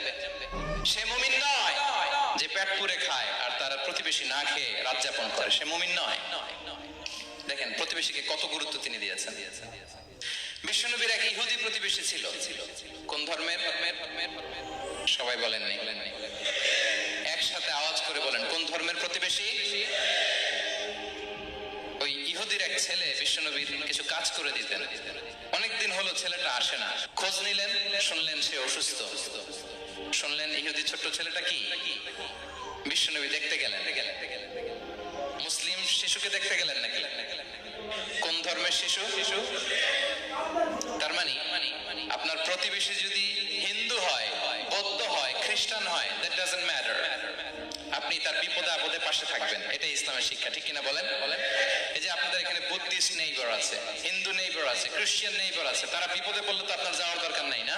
সে মুমিন নয় যে পেট পুরে খায় আর তার প্রতিবেশী না খেয়ে রাত যাপন করে, সে মুমিন নয়। দেখেন প্রতিবেশীকে কত গুরুত্ব তিনি দিয়েছেন। বিশ্বনবীর এক ইহুদি প্রতিবেশী ছিল। কোন ধর্মের? সবাই বলেননি, একসাথে আওয়াজ করে বলেন, কোন ধর্মের প্রতিবেশী? ওই ইহুদির এক ছেলে বিশ্বনবীর কিছু কাজ করে দিতেন। অনেকদিন হলো ছেলেটা আসে না, খোঁজ নিলেন, শুনলেন সে অসুস্থ। শুনলেন ইহুদি ছোট্ট ছেলেটা কি, বিশ্বনবী দেখতে গেলেন। মুসলিম শিশুকে দেখতে গেলেন নাকি? কোন ধর্মের শিশু? তার মানে আপনার প্রতিবেশী যদি হিন্দু হয়, বৌদ্ধ হয়, খ্রিস্টান হয়, দ্যাট ডাজন্ট ম্যাটার, আপনি তার বিপদে আপদে পাশে থাকবেন। এটাই ইসলামের শিক্ষা, ঠিক কিনা বলেন? এই যে আপনাদের এখানে বুদ্ধিস্ট নেইবার আছে, হিন্দু নেইবার আছে, খ্রিস্টান নেইবার আছে, তারা বিপদে পড়লে তো আপনার যাওয়ার দরকার নাই না?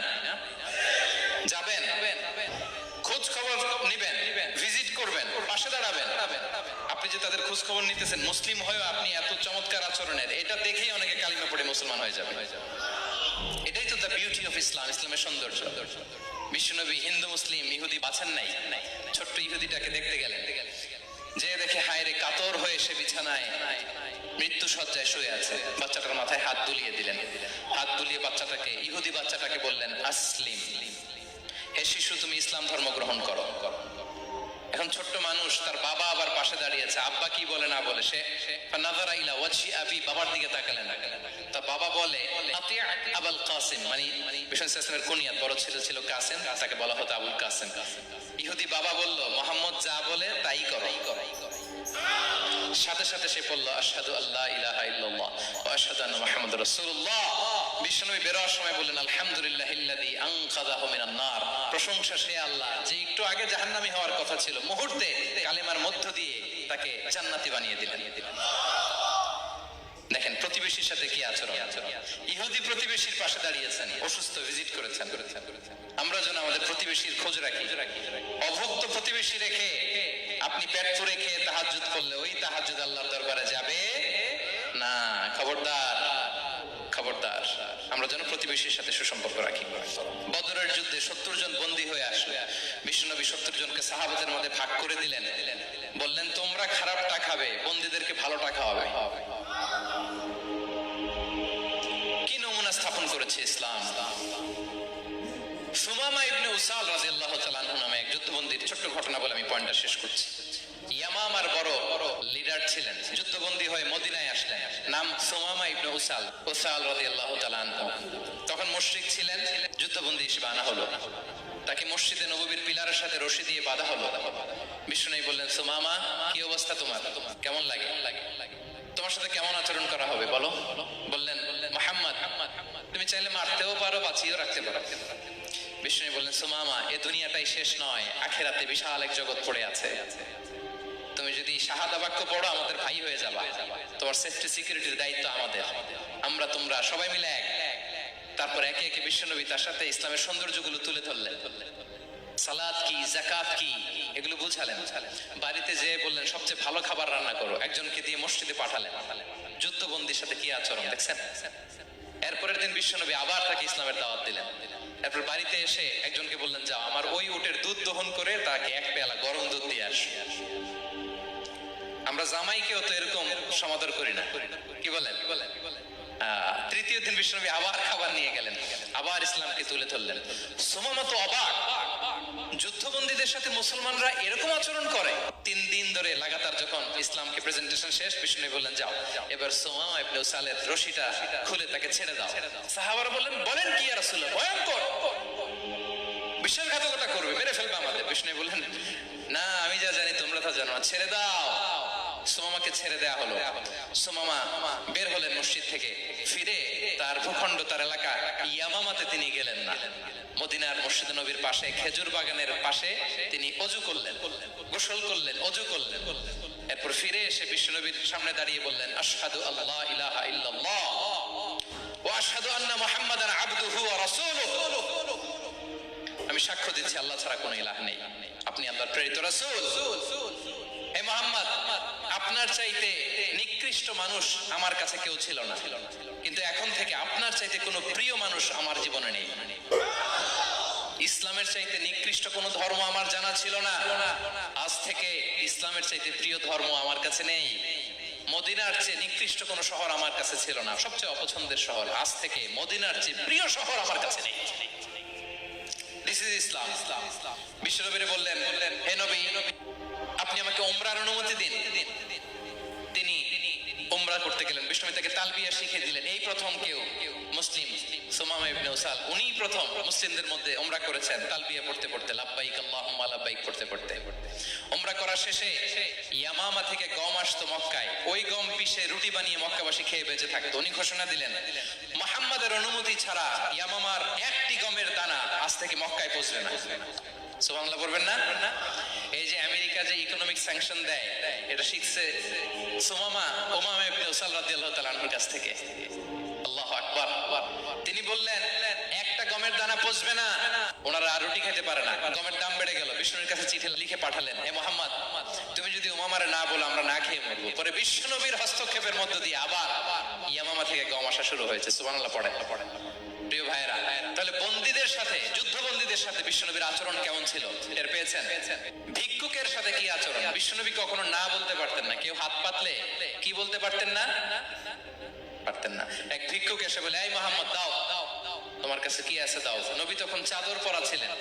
যাবেন, খোঁজ খবর নিবেন, ভিজিট করবেন, পাশে দাঁড়াবেন। আপনি যে তাদের খোঁজ খবর নিতেছেন, মুসলিম হয়েও আপনি এত চমৎকার আচরণের, এটা দেখেই অনেকে কালিমা পড়ে মুসলমান হয়ে যাবে। এটাই তো দ্য বিউটি অফ ইসলাম, ইসলামের সৌন্দর্য। বিশ্বনবী হিন্দু মুসলিম ইহুদি বাছেন নাই, ছোট্ট ইহুদিটাকে দেখতে গেলেন, যে দেখে হায় রে, কাতর হয়ে সে বিছানায় মৃত্যু শয্যায় শুয়ে আছে। বাচ্চাটার মাথায় হাত বুলিয়ে দিলেন, হাত বুলিয়ে বাচ্চাটাকে, ইহুদি বাচ্চাটাকে বললেন, আসলিম, হে শিশু তুমি ইসলাম ধর্ম গ্রহণ করো। এখন ছোট্ট মানুষ, তার বাবা আবার পাশে দাঁড়িয়েছে, আব্বা কি বলে না বলে, সে নাযারা ইলা ওয়াজহি আবি, বাবার দিকে তাকালেন। তা বাবা বলে, আতি আবুল কাসিম, মানে বিষ্ণু ইসলামের কুনিয়াত, বড় ছেলে ছিল কাসিম, তাকে বলা হতো আবুল কাসিম। ইহুদি বাবা বলল, মুহাম্মদ যা বলে তাই করো। সাথে সাথে সে বলল আশহাদু আল্লা ইলাহা ইল্লাল্লাহ ওয়া আশহাদু আন্না মুহাম্মাদুর রাসূলুল্লাহ। বিশ্বনবী বের হওয়ার সময় বললেন আলহামদুলিল্লাহিল্লাযী আনকাযাহু মিনান নার, প্রশংসা সে আল্লাহ যে একটু আগে জাহান্নামী হওয়ার কথা ছিল, মুহূর্তে কালেমার মধ্য দিয়ে তাকে জান্নাতি বানিয়ে দিলেন। দেখেন প্রতিবেশীর সাথে কি আচরণ। ইহুদি প্রতিবেশীর পাশে দাঁড়িয়েছেন, অসুস্থ ভিজিট করেছেন। আমরা যেন আমাদের প্রতিবেশীর খোঁজ রাখি। অভুক্ত প্রতিবেশী রেখে আপনি পেট পুরে খেয়ে তাহাজ্জুদ করলে ওই তাহাজ্জুদ আল্লাহর দরবারে যাবে না। খবরদার, খবরদার, আমরা যেন প্রতিবেশীর সাথে সুসম্পর্ক রাখি। বদরের যুদ্ধে 70 জন বন্দী হয়ে আসলে বিশ্বনবী 70 জনকে সাহাবাদের মধ্যে ভাগ করে দিলেন, বললেন তোমরা খারাপটা খাবে, বন্দীদেরকে ভালোটা খাওয়াবে। কি নমুনা স্থাপন করেছে ইসলাম। সুমামা ইবনে উসাল রাদিয়াল্লাহু তাআলা আনহু নামে এক যুদ্ধবন্দীর ছোট্ট ঘটনা বলে আমি পয়েন্টটা শেষ করছি। ইয়ামামার বড় লিডার ছিলেন, যুদ্ধবন্দী হয়ে মদিনায় আসলেন, নাম সুমামা ইবনে উসাল রাদিয়াল্লাহু তাআলা আনহু। তখন মুশরিক ছিলেন, যুদ্ধবন্দী হিসেবে আনা হলো। তাকে মসজিদে নববীর পিলারের সাথে রশি দিয়ে বাঁধা হলো। বিষ্ণু বললেন সুমামা কি অবস্থা তোমার, কেমন লাগে, তোমার সাথে কেমন আচরণ করা হবে বলো। বললেন মুহাম্মদ তুমি চাইলে মারতেও পারো, বাঁচিয়েও রাখতে পারো। বিষ্ণু বললেন সুমামা এ দুনিয়াটাই শেষ নয়, আখিরাতে বিশাল এক জগৎ পড়ে আছে। তুমি যদি শাহাদা বাক্য পড়ো আমাদের ভাই হয়ে যাবা, তোমার সেফটি সিকিউরিটির দায়িত্ব আমাদের, আমরা তোমরা সবাই মিলে এক। তারপর একে একে বিশ্বনবী তার সাথে ইসলামের সৌন্দর্যগুলো তুলে ধরলেন। সালাত কি, যাকাত কি, এগুলো বুঝালেন। বাড়িতে যেয়ে বললেন সবচেয়ে ভালো খাবার রান্না করো, একজনকে দিয়ে মসজিদে পাঠালেন। যুদ্ধবন্দীর সাথে কি আচরণ দেখছেন। এরপরের দিন বিশ্বনবী আবার তাকে ইসলামের দাওয়াত দিলেন। এরপর বাড়িতে এসে একজনকে বললেন যাও আমার ওই উটের দুধ দহন করে তাকে এক পেয়ালা গরম দুধ দিয়ে আস। আমরা জামাইকেও তো এরকম সমাদর করি না, কি বলেন। তৃতীয় দিন বিশ্বনবী আবার খাবার নিয়ে গেলেন, আবার ইসলামকে তুলে ধরলেন। সুমামা তো অবাক, যুদ্ধবন্দীদের সাথে মুসলমানরা এরকম আচরণ করে। 3 দিন ধরে লাগাতার যখন ইসলামকে প্রেজেন্টেশন শেষ, বিষ্ণু বললেন যাও এবার সুমামা ইবনে উসালের রশিটা খুলে তাকে ছেড়ে দাও। সাহাবারা বললেন বলেন কি ইয়া রাসূলুল্লাহ, ভয়ঙ্কর, বিশ্বাসঘাতকতা করবে, মেরে ফেলবে আমাদের। বিষ্ণু বললেন না আমি যা জানি তোমরা তা জানো না, ছেড়ে দাও। সুমামাকে ছেড়ে দেয়া হলো। সুমামা বের হলেন মসজিদ থেকে, ফিরে তার ভূখণ্ড, তার এলাকা ইয়ামামাতে তিনি গেলেন না। মদিনার মসজিদে নবীর পাশে খেজুর বাগানের পাশে তিনি অজু করলেন, গোসল করলেন, অজু করলেন। এরপর ফিরে এসে বিশ্বনবীর সামনে দাঁড়িয়ে বললেন আশহাদু আল্লা ইলাহা ইল্লাল্লাহ ওয়া আশহাদু আন্না মুহাম্মাদান আবদুহু ওয়া রাসূলুহু। আমি সাক্ষ্য দিচ্ছি আল্লাহ ছাড়া কোনো ইলাহ নেই, আপনি আল্লাহর প্রেরিত রাসূল। হে মুহাম্মদ আপনার চাইতে নিকৃষ্ট মানুষ আমার কাছে কেউ ছিল না, কিন্তু এখন থেকে আপনার চাইতে কোনো প্রিয় মানুষ আমার জীবনে নেই। ইসলামের চাইতে নিকৃষ্ট কোনো ধর্ম আমার জানা ছিল না, আজ থেকে ইসলামের চাইতে প্রিয় ধর্ম আমার কাছে নেই। মদিনার চেয়ে নিকৃষ্ট কোনো শহর আমার কাছে ছিল না, সবচেয়ে অপছন্দের শহর, আজ থেকে মদিনার চেয়ে প্রিয় শহর আমার কাছে নেই। দিস ইজ ইসলাম। বিশ্বনবী বললেন হে নবী আপনি আমাকে উমরার অনুমতি দিন। তিনি উমরা করতে গেলেন, বিশ্বনবী তাকে তালবিয়া শিখিয়ে দিলেন। এই প্রথম কেউ মুসলিম সুমামা ইবনে উসাল, উনি প্রথম মুসলিমদের মধ্যে উমরা করেছেন তালবিয়া পড়তে পড়তে, লাব্বাইক আল্লাহুম্মা লাব্বাইক পড়তে পড়তে। উমরা করা শেষে ইয়ামামা থেকে গম আসতো মক্কায়, ওই গম পিষে রুটি বানিয়ে মক্কাবাসী খেয়ে বেঁচে থাকতো। উনি ঘোষণা দিলেন মুহাম্মাদের অনুমতি ছাড়া ইয়ামামার একটি গমের দানা আজ থেকে মক্কায় পৌঁছবে না। সুবহানাল্লাহ বলবেন না। এই যে আমেরিকা যে ইকোনমিক স্যাংশন দেয়, এটা শিখছে সুমামা ইবনে উসাল রাদিয়াল্লাহু তাআলা আনহুর কাছ থেকে। আল্লাহু আকবার। তিনি বললেন একটা গমের দানা পচবে না, ওনারা আর রুটি খেতে পারে না। গমের দাম বেড়ে গেল, বিষ্ণুর কাছে চিঠি লিখে পাঠালেন হে মুহাম্মদ তুমি যদি উমামারে না বলো আমরা না খেয়ে মরবো। পরে বিশ্বনবীর হস্তক্ষেপের মধ্য দিয়ে আবার ইয়ামামা থেকে গম আসা শুরু হয়েছে। সুবহানাল্লাহ পড়েন। প্রিয় ভাইরা, তাহলে বন্দীদের সাথে, যুদ্ধবন্দীদের সাথে বিশ্বনবীর আচরণ কেমন ছিল টের পেয়েছেন। ভিক্ষুকের সাথে কি আচরণ, বিশ্বনবী কখনো না বলতে পারতেন না। কেউ হাত পাতলে কি বলতে পারতেন না, পারতেন না। এক ভিক্ষুক এসে বলে এই মুহাম্মদ দাও, তোমার কাছে কি আছে দাও। নবী তখন চাদর পরা ছিলেন,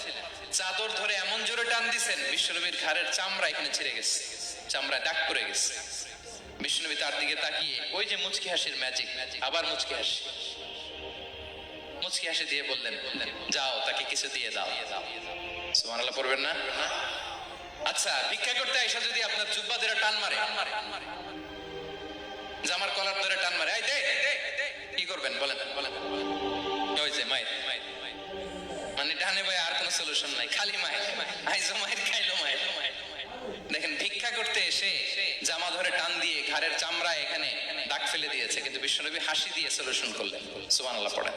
চাদর ধরে এমন জোরে টান দিছেন বিশ্বনবীর ঘাড়ের চামড়া এখানে ছিঁড়ে গেছে, চামড়ায় দাগ পড়ে গেছে। বিশ্বনবী তার দিকে তাকিয়ে ওই যে মুচকি হাসির ম্যাজিক, আবার মুচকি হাসি, মুচকি হাসি দিয়ে বললেন যাও তাকে কিছু দিয়ে দাও। সুবহানাল্লাহ পড়বেন না। আচ্ছা, ভিক্ষা করতে আইসা যদি আপনার জুব্বা ধরে টান মারে, জামার কলার ধরে টান মারে, এই দে, কি করবেন বলেন? ওই যে মায়ের মানে ডানে ভাই আর কোনো সলিউশন নাই, খালি মায়ের, আইজো মায়ের খাইলো মায়ের। দেখেন, ভিক্ষা করতে এসে জামা ধরে টান দিয়ে ঘাড়ের চামড়া এখানে দাগ ফেলে দিয়েছে, কিন্তু বিশ্বনবী হাসি দিয়ে সলিউশন করলেন। সুবহানাল্লাহ পড়েন।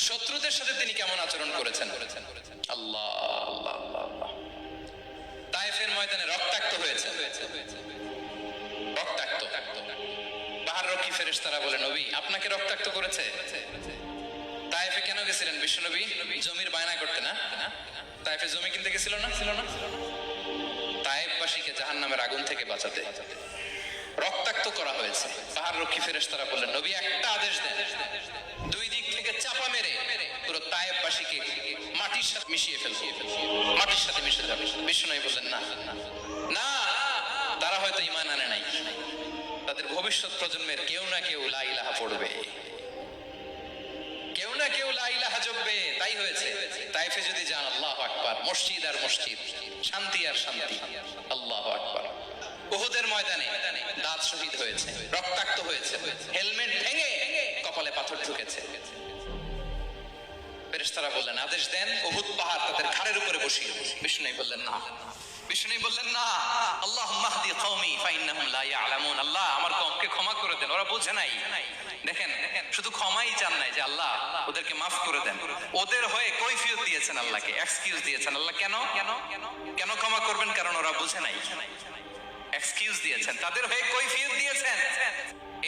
শত্রুদের সাথে তিনি কেমন আচরণ করেছেন? আল্লাহ আল্লাহ আল্লাহ। তায়েফের ময়দানে রক্তাক্ত হয়েছে, রক্তাক্ত। পাহাড়রক্ষী ফেরেশতারা বলে, নবী আপনাকে রক্তাক্ত করেছে? তায়েফে কেন গেছিলেন বিশ্বনবী? জমির বায়না করতে না? তায়েফে জমি কিনতে গেছিল না? তায়েফবাসীকে জাহান্নামের আগুন থেকে বাঁচাতে রক্তাক্ত করা হয়েছে। পাহাড়রক্ষী ফেরেশতারা বললেন, নবী একটা আদেশ দেন, দুই দিক থেকে চাপা মেরে পুরো তায়েফবাসীকে মাটির সাথে মিশিয়ে ফেলবে, মাটির সাথে মিশে যাবে। বিশ্বনবী বললেন, না না, তারা হয়তো ঈমান আনে নাই, তাদের ভবিষ্যৎ প্রজন্মের কেউ না কেউ লা ইলাহা পড়বে, কেউ না কেউ লা ইলাহা জপবে। তাই হয়েছে। তায়েফে যদি যান, আল্লাহু আকবার, মসজিদ আর মসজিদ, শান্তি আর শান্তি। আল্লাহু আকবার। উহুদের ময়দানে দাঁত শহীদ হয়েছে, রক্তাক্ত হয়েছে, হেলমেট ভেঙে কপালে পাথর ঢুকেছে। ফেরেশতারা বললেন, আদেশ দেন উহুদ পাহাড় তাদের ঘাড়ের উপরে বসিয়ে। বিষ্ণু বললেন, না। বিষ্ণু বললেন, না, আল্লাহুম্মা হদি কওমি ফাইন্নাহুম লা ইয়ালামুন। আল্লাহ আমার কওমকে ক্ষমা করে দেন, ওরা বুঝে নাই। দেখেন, শুধু ক্ষমাই চান নাই যে আল্লাহ ওদেরকে মাফ করে দেন, ওদের হয়ে কৈফিয়ত দিয়েছেন, আল্লাহকে এক্সকিউজ দিয়েছেন। আল্লাহ কেন কেন ক্ষমা করবেন? কারণ ওরা বুঝে নাই। এক্সকিউজ দিয়েছেন, তাদের হয়ে কৈফিয়ত দিয়েছেন।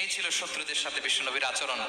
এই ছিল শত্রুদের সাথে বিশ্বনবীর আচরণ।